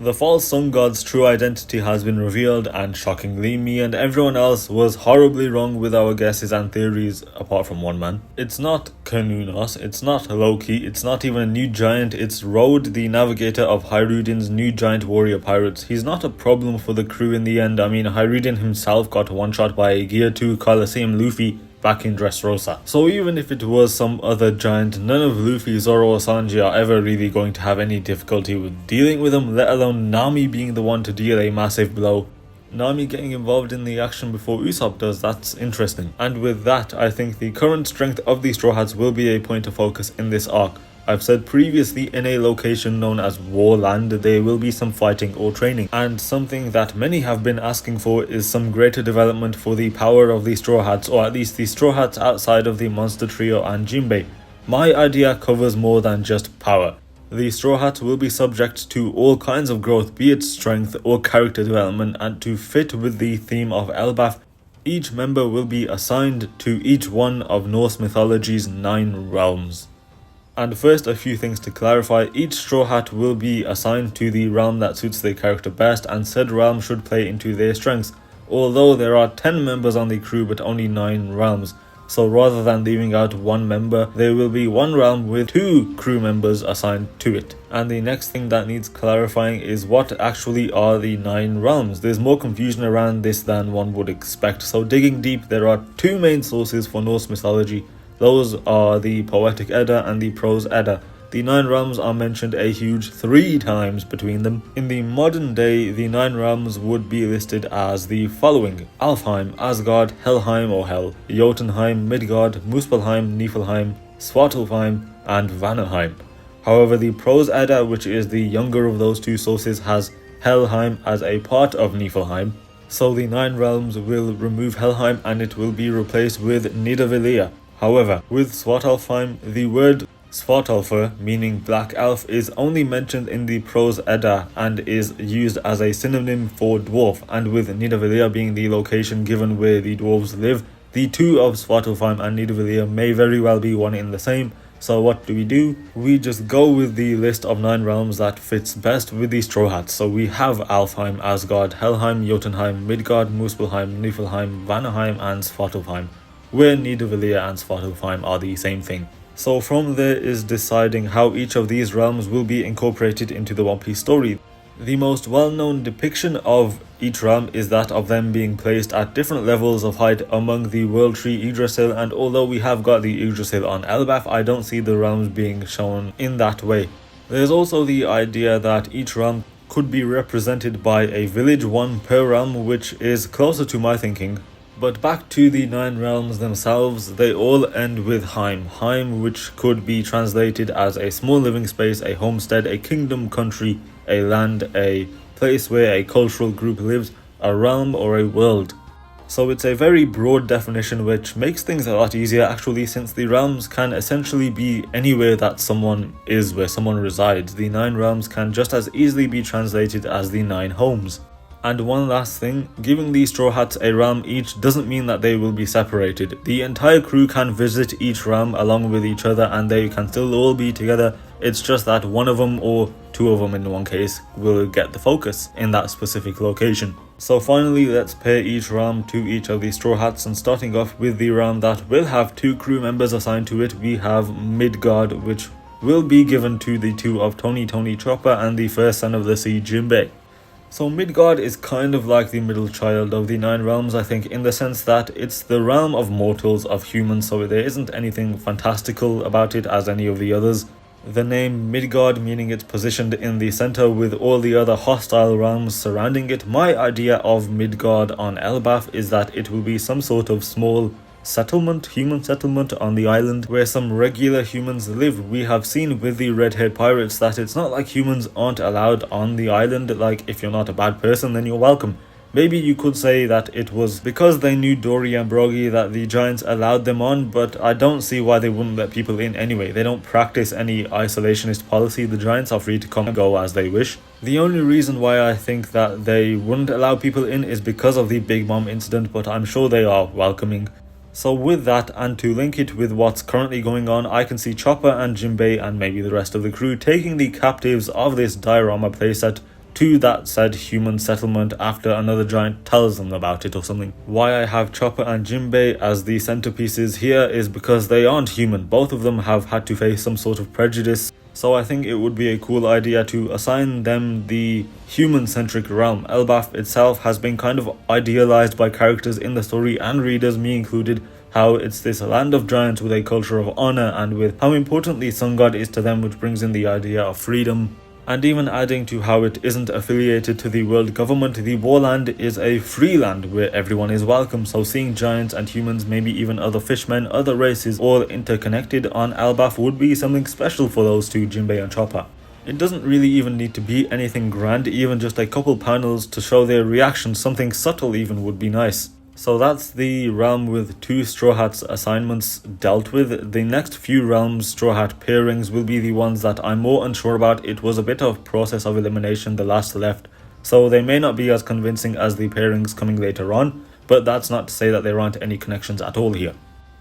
The false sun god's true identity has been revealed, and shockingly, me and everyone else was horribly wrong with our guesses and theories, apart from one man. It's not Kanunos, it's not Loki, it's not even a new giant, it's Road, the navigator of Hyrudian's new giant warrior pirates. He's not a problem for the crew in the end. I mean, Hyrudian himself got one-shot by a Gear 2 Coliseum Luffy back in Dressrosa. So even if it was some other giant, none of Luffy, Zoro or Sanji are ever really going to have any difficulty with dealing with him, let alone Nami being the one to deal a massive blow. Nami getting involved in the action before Usopp does, that's interesting. And with that, I think the current strength of the Straw Hats will be a point of focus in this arc. I've said previously, in a location known as Warland, there will be some fighting or training, and something that many have been asking for is some greater development for the power of the Straw Hats, or at least the Straw Hats outside of the Monster Trio and Jinbei. My idea covers more than just power. The Straw Hats will be subject to all kinds of growth, be it strength or character development, and to fit with the theme of Elbaf, each member will be assigned to each one of Norse mythology's 9 realms. And first, a few things to clarify. Each Straw Hat will be assigned to the realm that suits their character best, and said realm should play into their strengths. Although there are 10 members on the crew but only 9 realms, so rather than leaving out one member, there will be one realm with 2 crew members assigned to it. And the next thing that needs clarifying is what actually are the 9 realms. There's more confusion around this than one would expect, so digging deep, there are 2 main sources for Norse mythology. Those are the Poetic Edda and the Prose Edda. The 9 realms are mentioned a huge 3 times between them. In the modern day, the 9 realms would be listed as the following: Alfheim, Asgard, Helheim or Hell, Jotunheim, Midgard, Muspelheim, Niflheim, Svartalfheim, and Vanaheim. However, the Prose Edda, which is the younger of those 2 sources, has Helheim as a part of Niflheim. So the 9 realms will remove Helheim and it will be replaced with Nidavellir. However, with Svartalfheim, the word Svartalfur, meaning black elf, is only mentioned in the Prose Edda and is used as a synonym for dwarf, and with Nidavellir being the location given where the dwarves live, the 2 of Svartalfheim and Nidavellir may very well be one in the same. So what do? We just go with the list of 9 realms that fits best with the Straw Hats. So we have Alfheim, Asgard, Helheim, Jotunheim, Midgard, Muspelheim, Niflheim, Vanaheim and Svartalfheim, where Nidavellir and Svartalfheim are the same thing. So from there is deciding how each of these realms will be incorporated into the One Piece story. The most well-known depiction of each realm is that of them being placed at different levels of height among the World Tree Yggdrasil, and although we have got the Yggdrasil on Elbaf, I don't see the realms being shown in that way. There's also the idea that each realm could be represented by a village, 1 per realm, which is closer to my thinking. But back to the 9 realms themselves, they all end with Heim. Heim, which could be translated as a small living space, a homestead, a kingdom, country, a land, a place where a cultural group lives, a realm or a world. So it's a very broad definition, which makes things a lot easier actually, since the realms can essentially be anywhere that someone is, where someone resides. The 9 realms can just as easily be translated as the 9 homes. And one last thing, giving the Straw Hats a realm each doesn't mean that they will be separated. The entire crew can visit each realm along with each other and they can still all be together. It's just that one of them, or 2 of them in one case, will get the focus in that specific location. So finally, let's pair each realm to each of the Straw Hats, and starting off with the realm that will have 2 crew members assigned to it, we have Midgard, which will be given to the 2 of Tony Chopper and the first son of the sea, Jinbei. So Midgard is kind of like the middle child of the 9 realms, I think, in the sense that it's the realm of mortals, of humans, so there isn't anything fantastical about it as any of the others. The name Midgard meaning it's positioned in the center with all the other hostile realms surrounding it. My idea of Midgard on Elbaf is that it will be some sort of small settlement, human settlement on the island where some regular humans live. We have seen with the red-haired pirates that it's not like humans aren't allowed on the island, like if you're not a bad person then you're welcome. Maybe you could say that it was because they knew Dory and Brogy that the giants allowed them on, but I don't see why they wouldn't let people in anyway. They don't practice any isolationist policy. The giants are free to come and go as they wish. The only reason why I think that they wouldn't allow people in is because of the Big Mom incident, but I'm sure they are welcoming. So with that, and to link it with what's currently going on, I can see Chopper and Jinbei and maybe the rest of the crew taking the captives of this diorama playset to that said human settlement after another giant tells them about it or something. Why I have Chopper and Jinbei as the centerpieces here is because they aren't human. Both of them have had to face some sort of prejudice, so I think it would be a cool idea to assign them the human-centric realm. Elbaf itself has been kind of idealized by characters in the story and readers, me included, how it's this land of giants with a culture of honor and with how important the sun god is to them, which brings in the idea of freedom. And even adding to how it isn't affiliated to the world government, the warland is a free land where everyone is welcome, so seeing giants and humans, maybe even other fishmen, other races, all interconnected on Elbaf would be something special for those two, Jinbei and Chopper. It doesn't really even need to be anything grand, even just a couple panels to show their reaction, something subtle even would be nice. So that's the realm with 2 Straw Hats assignments dealt with. The next few realms Straw Hat pairings will be the ones that I'm more unsure about. It was a bit of process of elimination the last left, so they may not be as convincing as the pairings coming later on, but that's not to say that there aren't any connections at all here.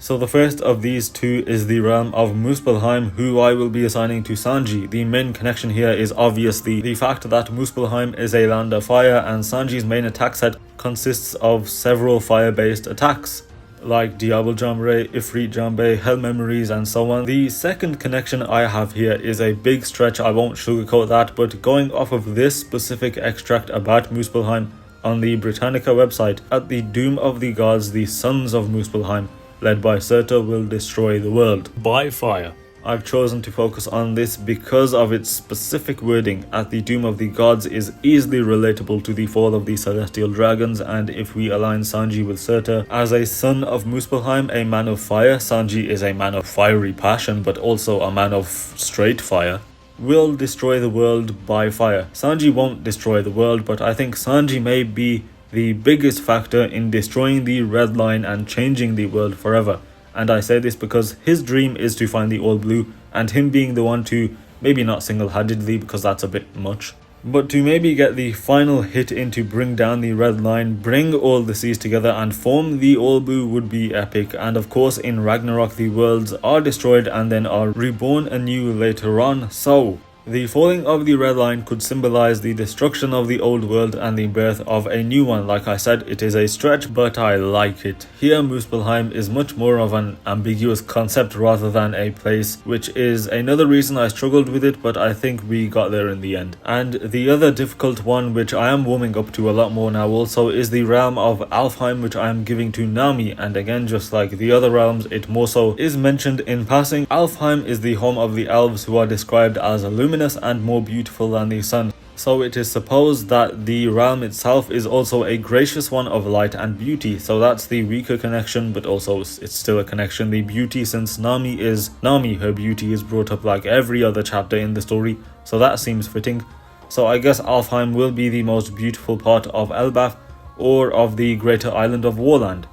So the first of these 2 is the realm of Muspelheim, who I will be assigning to Sanji. The main connection here is obviously the fact that Muspelheim is a land of fire and Sanji's main attack set consists of several fire-based attacks, like Diablo Jamre, Ifrit Jambe, Hell Memories and so on. The second connection I have here is a big stretch, I won't sugarcoat that, but going off of this specific extract about Muspelheim on the Britannica website, at the doom of the gods, the sons of Muspelheim, led by Surtur, will destroy the world by fire. I've chosen to focus on this because of its specific wording. At the doom of the gods is easily relatable to the fall of the celestial dragons, and if we align Sanji with Surtur as a son of Muspelheim, a man of fire, Sanji is a man of fiery passion but also a man of straight fire, will destroy the world by fire. Sanji won't destroy the world, but I think Sanji may be the biggest factor in destroying the Red Line and changing the world forever. And I say this because his dream is to find the All Blue, and him being the one to, maybe not single-handedly because that's a bit much, but to maybe get the final hit in to bring down the Red Line, bring all the seas together and form the All Blue would be epic. And of course in Ragnarok the worlds are destroyed and then are reborn anew later on, so the falling of the Red Line could symbolize the destruction of the old world and the birth of a new one. Like I said, it is a stretch, but I like it. Here Muspelheim is much more of an ambiguous concept rather than a place, which is another reason I struggled with it, but I think we got there in the end. And the other difficult one, which I am warming up to a lot more now also, is the realm of Alfheim, which I am giving to Nami. And again, just like the other realms, it more so is mentioned in passing. Alfheim is the home of the elves, who are described as luminous and more beautiful than the sun. So it is supposed that the realm itself is also a gracious one of light and beauty. So that's the weaker connection, but also it's still a connection. The beauty, since Nami is Nami, her beauty is brought up like every other chapter in the story, so that seems fitting. So I guess Alfheim will be the most beautiful part of Elbaf, or of the greater island of Warland.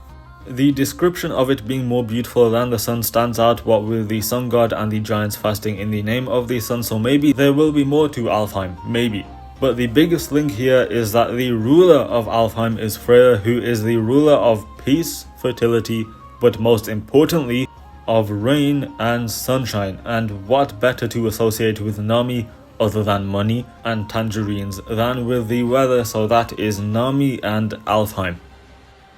The description of it being more beautiful than the sun stands out, what with the sun god and the giants fasting in the name of the sun, so maybe there will be more to Alfheim, maybe. But the biggest link here is that the ruler of Alfheim is Freya, who is the ruler of peace, fertility, but most importantly of rain and sunshine. And what better to associate with Nami other than money and tangerines than with the weather, so that is Nami and Alfheim.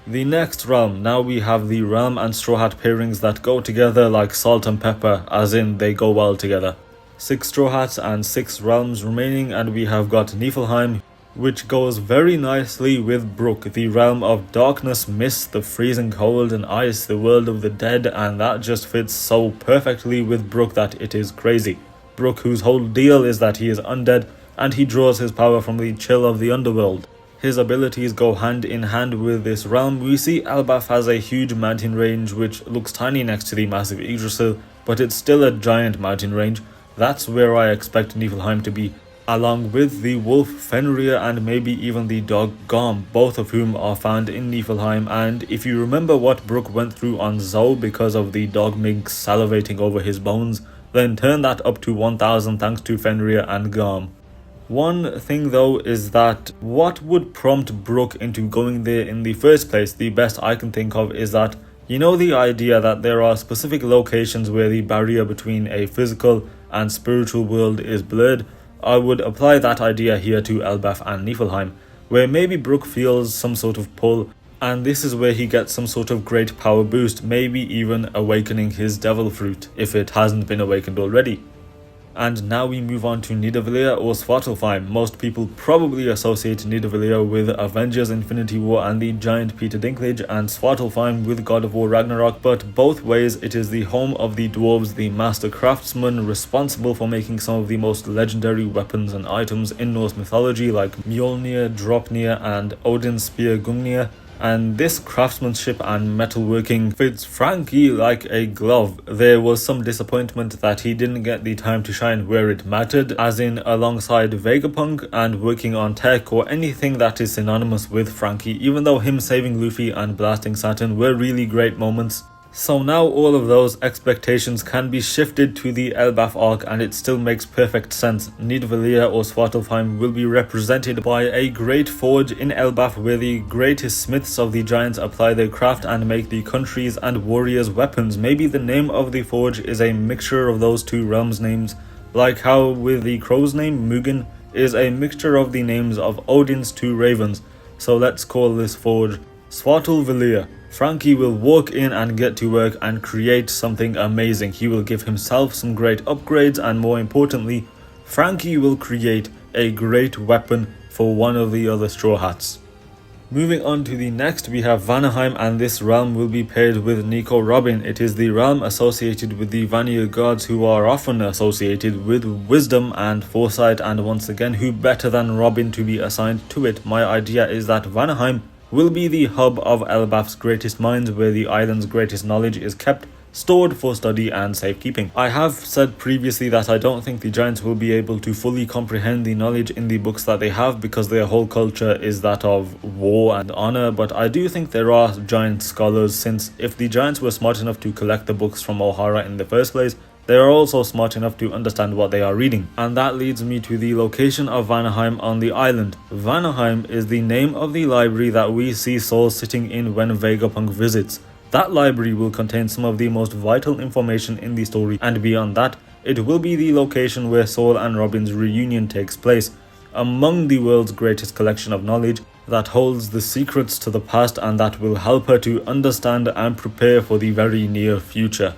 The next realm, now we have the realm and Straw Hat pairings that go together like salt and pepper, as in they go well together. 6 Straw Hats and 6 realms remaining, and we have got Niflheim, which goes very nicely with Brook, the realm of darkness, mist, the freezing cold and ice, the world of the dead, and that just fits so perfectly with Brook that it is crazy. Brook, whose whole deal is that he is undead and he draws his power from the chill of the underworld. His abilities go hand in hand with this realm. We see Elbaf has a huge mountain range which looks tiny next to the massive Yggdrasil, but it's still a giant mountain range. That's where I expect Niflheim to be, along with the wolf Fenrir and maybe even the dog Garm, both of whom are found in Niflheim. And if you remember what Brook went through on Zou because of the dog minx salivating over his bones, then turn that up to 1000 thanks to Fenrir and Garm. One thing though is that what would prompt Brook into going there in the first place, the best I can think of, is that, you know, the idea that there are specific locations where the barrier between a physical and spiritual world is blurred. I would apply that idea here to Elbaf and Niflheim, where maybe Brook feels some sort of pull, and this is where he gets some sort of great power boost, maybe even awakening his devil fruit, if it hasn't been awakened already. And now we move on to Nidavellir or Svartalfheim. Most people probably associate Nidavellir with Avengers Infinity War and the giant Peter Dinklage, and Svartalfheim with God of War Ragnarok, but both ways it is the home of the dwarves, the master craftsmen responsible for making some of the most legendary weapons and items in Norse mythology like Mjolnir, Dropnir and Odin's spear Gungnir. And this craftsmanship and metalworking fits Franky like a glove. There was some disappointment that he didn't get the time to shine where it mattered, as in alongside Vegapunk and working on tech or anything that is synonymous with Franky, even though him saving Luffy and blasting Saturn were really great moments. So now all of those expectations can be shifted to the Elbaf arc, and it still makes perfect sense. Nidavellir or Svartalfheim will be represented by a great forge in Elbaf, where the greatest smiths of the giants apply their craft and make the countries' and warriors' weapons. Maybe the name of the forge is a mixture of those two realms' names, like how with the crow's name, Mugen, is a mixture of the names of Odin's two ravens. So let's call this forge Svartalvellir. Franky will walk in and get to work and create something amazing. He will give himself some great upgrades, and more importantly, Franky will create a great weapon for one of the other Straw Hats. Moving on to the next, we have Vanaheim, and this realm will be paired with Nico Robin. It is the realm associated with the Vanir gods, who are often associated with wisdom and foresight, and once again, who better than Robin to be assigned to it? My idea is that Vanaheim will be the hub of Elbaf's greatest minds, where the island's greatest knowledge is kept, stored for study and safekeeping. I have said previously that I don't think the giants will be able to fully comprehend the knowledge in the books that they have, because their whole culture is that of war and honor, but I do think there are giant scholars, since if the giants were smart enough to collect the books from Ohara in the first place, they are also smart enough to understand what they are reading. And that leads me to the location of Vanaheim on the island. Vanaheim is the name of the library that we see Saul sitting in when Vegapunk visits. That library will contain some of the most vital information in the story, and beyond that, it will be the location where Saul and Robin's reunion takes place, among the world's greatest collection of knowledge that holds the secrets to the past and that will help her to understand and prepare for the very near future.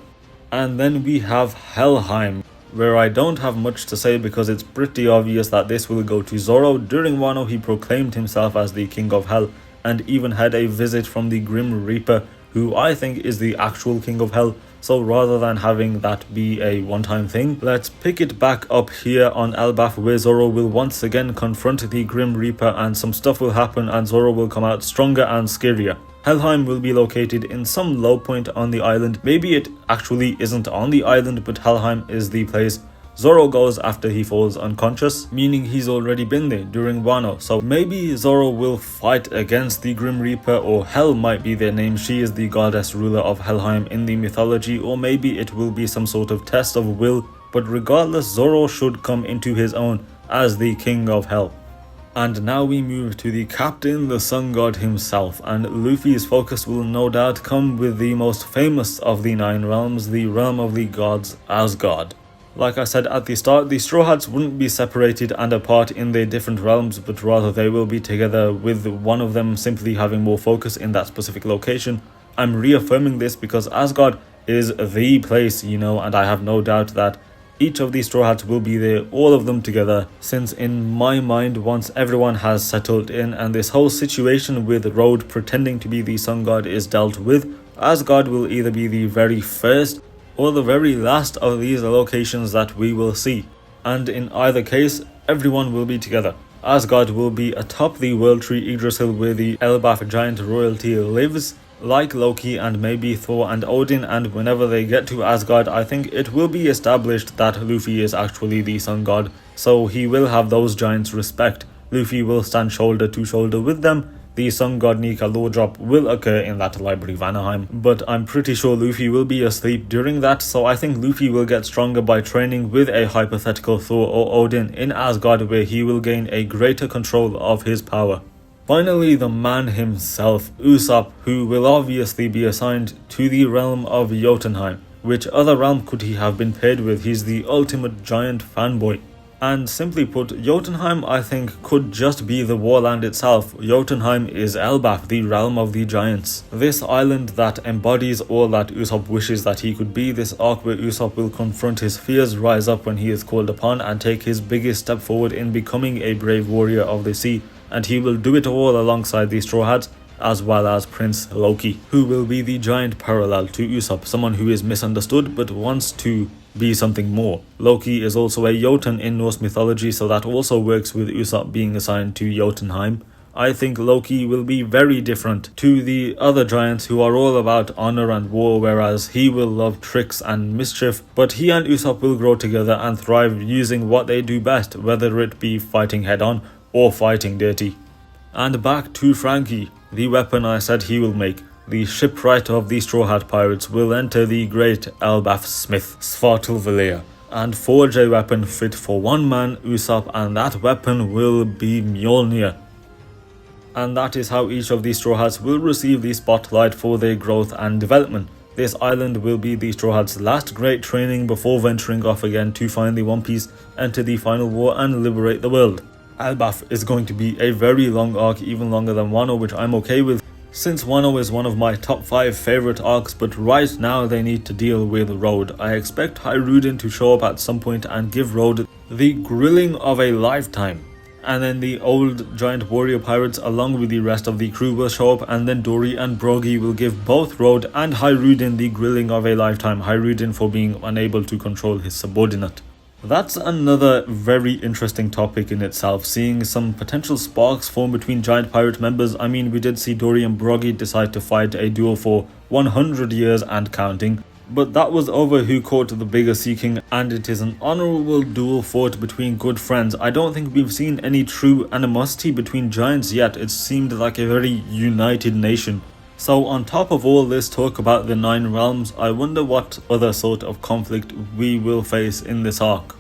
And then we have Helheim, where I don't have much to say because it's pretty obvious that this will go to Zoro. During Wano, he proclaimed himself as the King of Hell and even had a visit from the Grim Reaper, who I think is the actual King of Hell. So rather than having that be a one-time thing, let's pick it back up here on Elbaf, where Zoro will once again confront the Grim Reaper, and some stuff will happen and Zoro will come out stronger and scarier. Helheim will be located in some low point on the island. Maybe it actually isn't on the island, but Helheim is the place Zoro goes after he falls unconscious, meaning he's already been there during Wano. So maybe Zoro will fight against the Grim Reaper, or Hel might be their name. She is the goddess ruler of Helheim in the mythology, or maybe it will be some sort of test of will. But regardless, Zoro should come into his own as the King of Hell. And now we move to the captain, the sun god himself, and Luffy's focus will no doubt come with the most famous of the 9 realms, the realm of the gods, Asgard. Like I said at the start, the Straw Hats wouldn't be separated and apart in their different realms, but rather they will be together, with one of them simply having more focus in that specific location. I'm reaffirming this because Asgard is the place, and I have no doubt that each of these Straw Hats will be there, all of them together, since in my mind, once everyone has settled in and this whole situation with Road pretending to be the sun god is dealt with, Asgard will either be the very first or the very last of these locations that we will see. And in either case, everyone will be together. Asgard will be atop the World Tree Yggdrasil, where the Elbaf giant royalty lives, like Loki and maybe Thor and Odin, and whenever they get to Asgard, I think it will be established that Luffy is actually the sun god, so he will have those giants' respect. Luffy will stand shoulder to shoulder with them. The sun god Nika law drop will occur in that library Vanaheim, but I'm pretty sure Luffy will be asleep during that, so I think Luffy will get stronger by training with a hypothetical Thor or Odin in Asgard, where he will gain a greater control of his power. Finally, the man himself, Usopp, who will obviously be assigned to the realm of Jotunheim. Which other realm could he have been paired with? He's the ultimate giant fanboy. And simply put, Jotunheim I think could just be the warland itself. Jotunheim is Elbaf, the realm of the giants. This island that embodies all that Usopp wishes that he could be, this arc where Usopp will confront his fears, rise up when he is called upon, and take his biggest step forward in becoming a brave warrior of the sea. And he will do it all alongside the Straw Hats, as well as Prince Loki, who will be the giant parallel to Usopp, someone who is misunderstood but wants to be something more. Loki is also a Jotun in Norse mythology, so that also works with Usopp being assigned to Jotunheim. I think Loki will be very different to the other giants who are all about honor and war, whereas he will love tricks and mischief, but he and Usopp will grow together and thrive using what they do best, whether it be fighting head on or fighting dirty. And back to Frankie, the weapon I said he will make. The shipwright of the Straw Hat Pirates will enter the great elbaf smith, Svartalfhelia, and forge a weapon fit for one man, Usopp, and that weapon will be Mjolnir. And that is how each of these Straw Hats will receive the spotlight for their growth and development. This island will be the Straw Hats' last great training before venturing off again to find the One Piece, enter the final war, and liberate the world. Elbaf is going to be a very long arc, even longer than Wano, which I'm okay with, since Wano is one of my top 5 favourite arcs, but right now they need to deal with Road. I expect Hiruden to show up at some point and give Road the grilling of a lifetime. And then the old giant warrior pirates along with the rest of the crew will show up, and then Dory and Brogy will give both Road and Hiruden the grilling of a lifetime, Hiruden for being unable to control his subordinate. That's another very interesting topic in itself, seeing some potential sparks form between giant pirate members. I mean, we did see Dory and Brogy decide to fight a duel for 100 years and counting, but that was over who caught the bigger seeking, and it is an honourable duel fought between good friends. I don't think we've seen any true animosity between giants yet. It seemed like a very united nation. So on top of all this talk about the 9 realms, I wonder what other sort of conflict we will face in this arc.